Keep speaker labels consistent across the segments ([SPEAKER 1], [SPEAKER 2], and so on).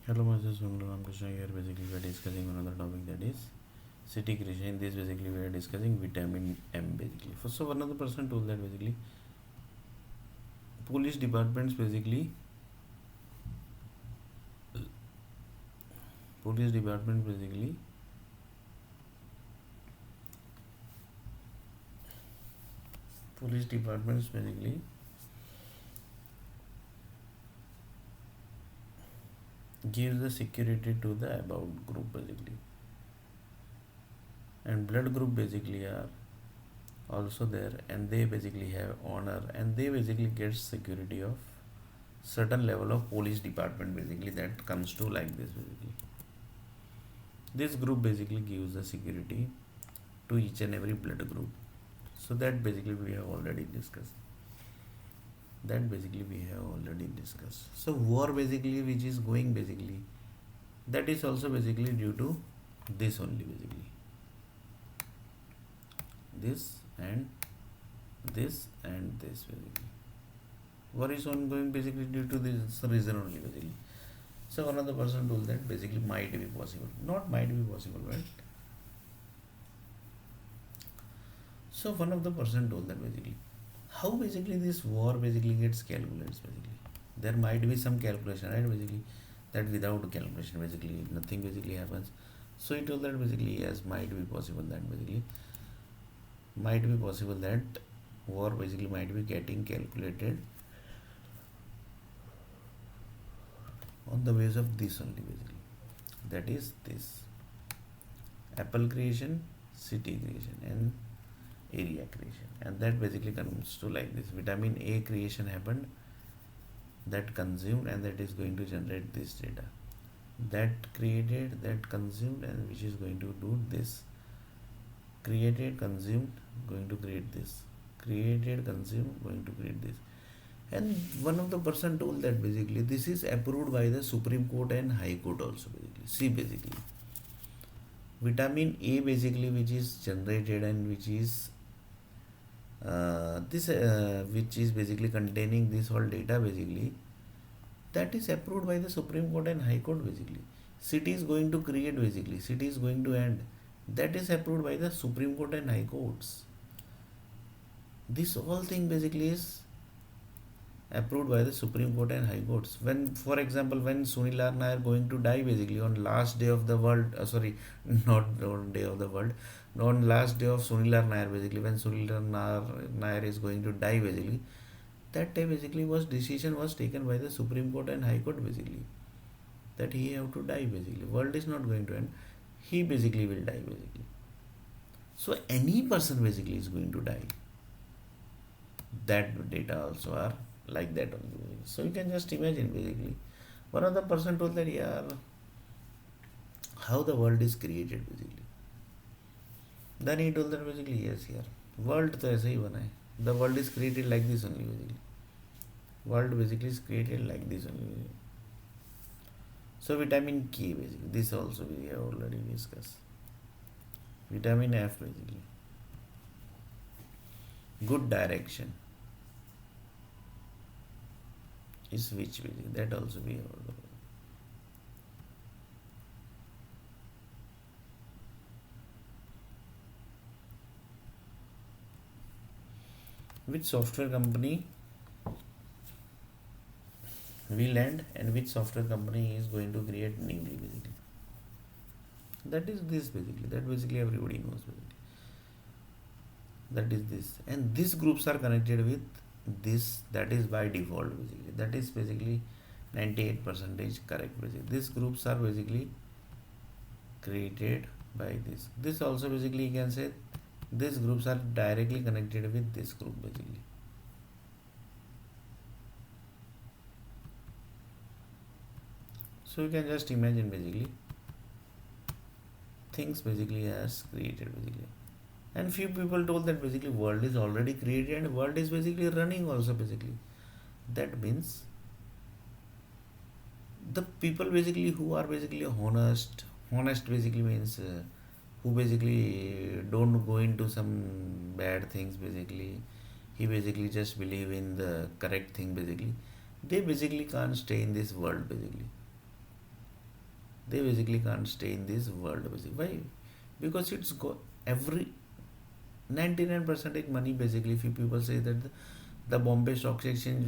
[SPEAKER 1] Hello, myself Sunil Ramakrishna here. Basically, we are discussing another topic, that is city creation. In this, basically, we are discussing vitamin M. Basically, first, so another person told that basically police departments basically police department basically police departments basically gives the security to the above group basically, and blood group basically are also there, and they basically have honor, and they basically get security of certain level of police department basically, that comes to like this basically. This group basically gives the security to each and every blood group. So that basically we have already discussed. So war basically which is going basically, that is also basically due to this only basically. This and this and this basically. War is ongoing basically due to this reason only basically. So another person told that basically might be possible. Not might be possible, right? So one of the person told that basically how basically this war basically gets calculated basically. There might be some calculation, right? Basically that without calculation basically nothing basically happens. So he told that basically yes, might be possible that basically might be possible that war basically might be getting calculated on the basis of this only basically. That is this apple creation, city creation, and area creation, and that basically comes to like this. Vitamin A creation happened, that consumed, and that is going to generate this data. That created, that consumed, and which is going to do this. Created, consumed, going to create this. Created, consumed, going to create this. And one of the person told that basically this is approved by the Supreme Court and High Court also basically. See basically vitamin A basically which is generated and which is this which is basically containing this whole data basically, that is approved by the Supreme Court and High Court basically. City is going to create basically, city is going to end, that is approved by the Supreme Court and High Courts. This whole thing basically is approved by the Supreme Court and High Courts. When, for example, when Sunil R. Nair going to die basically on last day of the world, sorry, not on day of the world, on last day of Sunil R. Nair basically, when Sunil R. Nair is going to die basically, that day basically was decision was taken by the Supreme Court and High Court basically, that he have to die basically. World is not going to end. He basically will die basically. So any person basically is going to die. That data also are like that only. So you can just imagine basically. One of the person told that yeah, how the world is created basically. Then he told that basically yes यार, world तो ऐसे ही बना है. The world is created like this only basically. World basically is created like this only basically. So vitamin K basically, this also we have already discussed. Vitamin F basically, good direction is which basically, that also we have already. Which software company will end and which software company is going to create newly basically. That is this basically, that basically everybody knows basically. That is this, and these groups are connected with this, that is by default basically. That is basically 98% correct basically. These groups are basically created by this. This also basically you can say these groups are directly connected with this group basically. So you can just imagine basically things basically as created basically. And few people told that basically world is already created and world is basically running also basically. That means the people basically who are basically honest basically means who basically don't go into some bad things basically, he basically just believe in the correct thing basically, they basically can't stay in this world basically. They basically can't stay in this world basically. Why? Because it's every 99% money basically. Few people say that the Bombay Stock Exchange,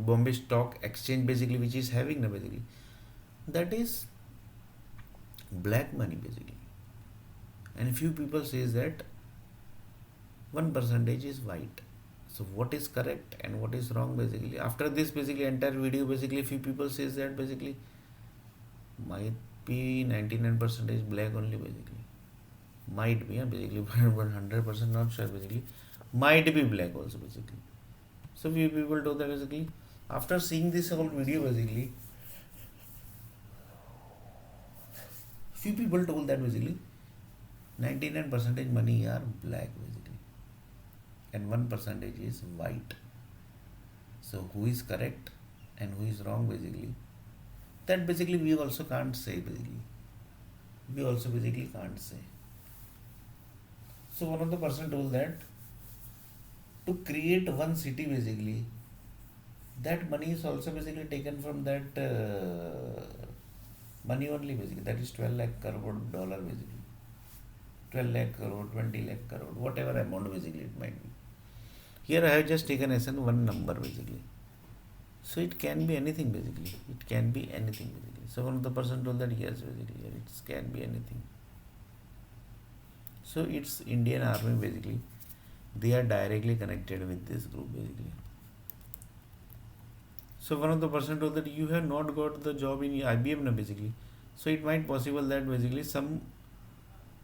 [SPEAKER 1] Bombay Stock Exchange basically, which is having the basically, that is black money basically. And few people says that 1% is white. So what is correct and what is wrong basically? After this basically entire video basically, few people says that basically might be 99% is black only basically. Might be, yeah, basically, but 100% not sure basically. Might be black also basically. So few people told that basically after seeing this whole video basically, few people told that basically 99% money are black basically and 1% is white. So who is correct and who is wrong basically? That basically we also can't say basically. We also basically can't say. So one of the person told that to create one city basically, that money is also basically taken from that money only basically. That is 12 lakh crore dollar basically. 12 lakh crore, 20 lakh crore, whatever amount basically it might be. Here I have just taken as one number basically. So it can be anything basically. It can be anything basically. So one of the person told that yes basically it can be anything. So it's Indian Army basically. They are directly connected with this group basically. So one of the person told that you have not got the job in IBM now basically. So it might possible that basically some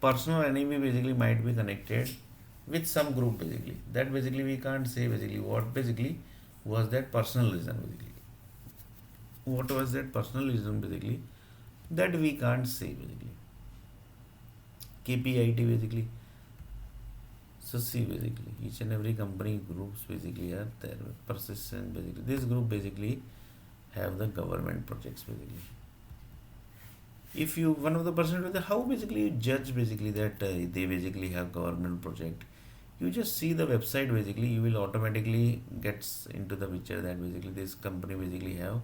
[SPEAKER 1] personal enemy basically might be connected with some group basically. That basically we can't say basically what basically was that personal reason basically. What was that personal reason basically? That we can't say basically. KPIT basically. So see basically each and every company groups basically are there. Persistent basically. This group basically have the government projects basically. If you one of the person with the how basically you judge basically that they basically have government project, you just see the website basically, you will automatically gets into the picture that basically this company basically have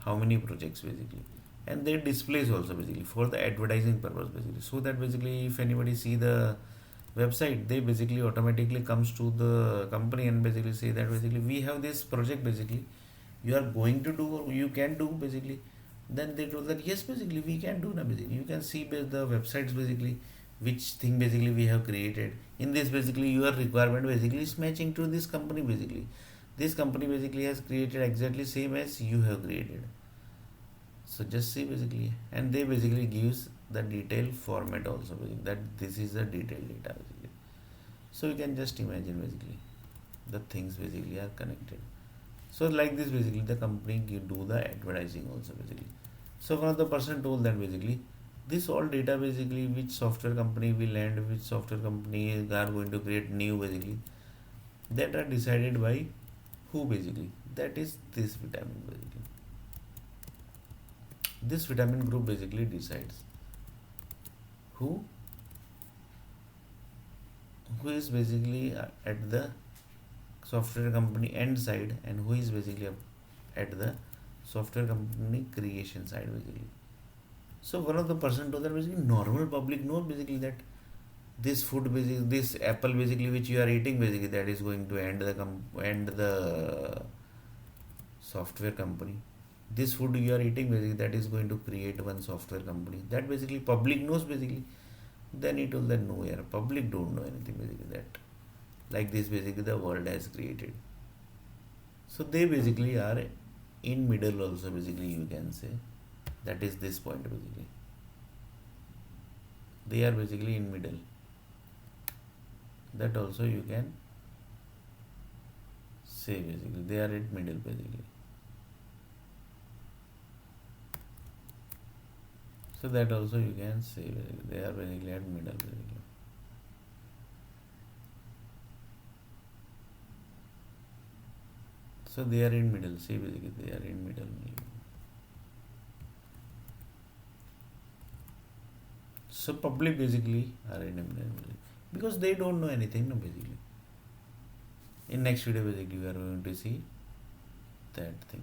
[SPEAKER 1] how many projects basically, and they displays also basically for the advertising purpose basically, so that basically if anybody see the website they basically automatically comes to the company and basically say that basically we have this project basically, you are going to do or you can do basically. Then they told that yes basically we can do now basically, you can see the websites basically which thing basically we have created in this basically your requirement basically is matching to this company basically, this company basically has created exactly same as you have created. So just see basically, and they basically gives the detailed format also basically, that this is the detailed data basically. So you can just imagine basically the things basically are connected. So like this basically the company do the advertising also basically. So one of the person told that basically this all data basically which software company will land, which software company are going to create new basically, that are decided by who basically, that is this vitamin basically. This vitamin group basically decides who is basically at the software company end side and who is basically at the software company creation side basically. So one of the person told that basically normal public know basically that this food basically, this apple basically which you are eating basically, that is going to end the software company. This food you are eating basically, that is going to create one software company, that basically public knows basically. Then he told that no, yeah, public don't know anything basically, that like this basically the world has created. So they basically are in middle also basically, you can say that is this point basically, they are basically in middle, that also you can say basically they are at middle basically. So that also you can say basically they are basically at middle basically. So they are in middle, see basically they are in middle. So public basically are in middle because they don't know anything no basically. In next video basically we are going to see that thing.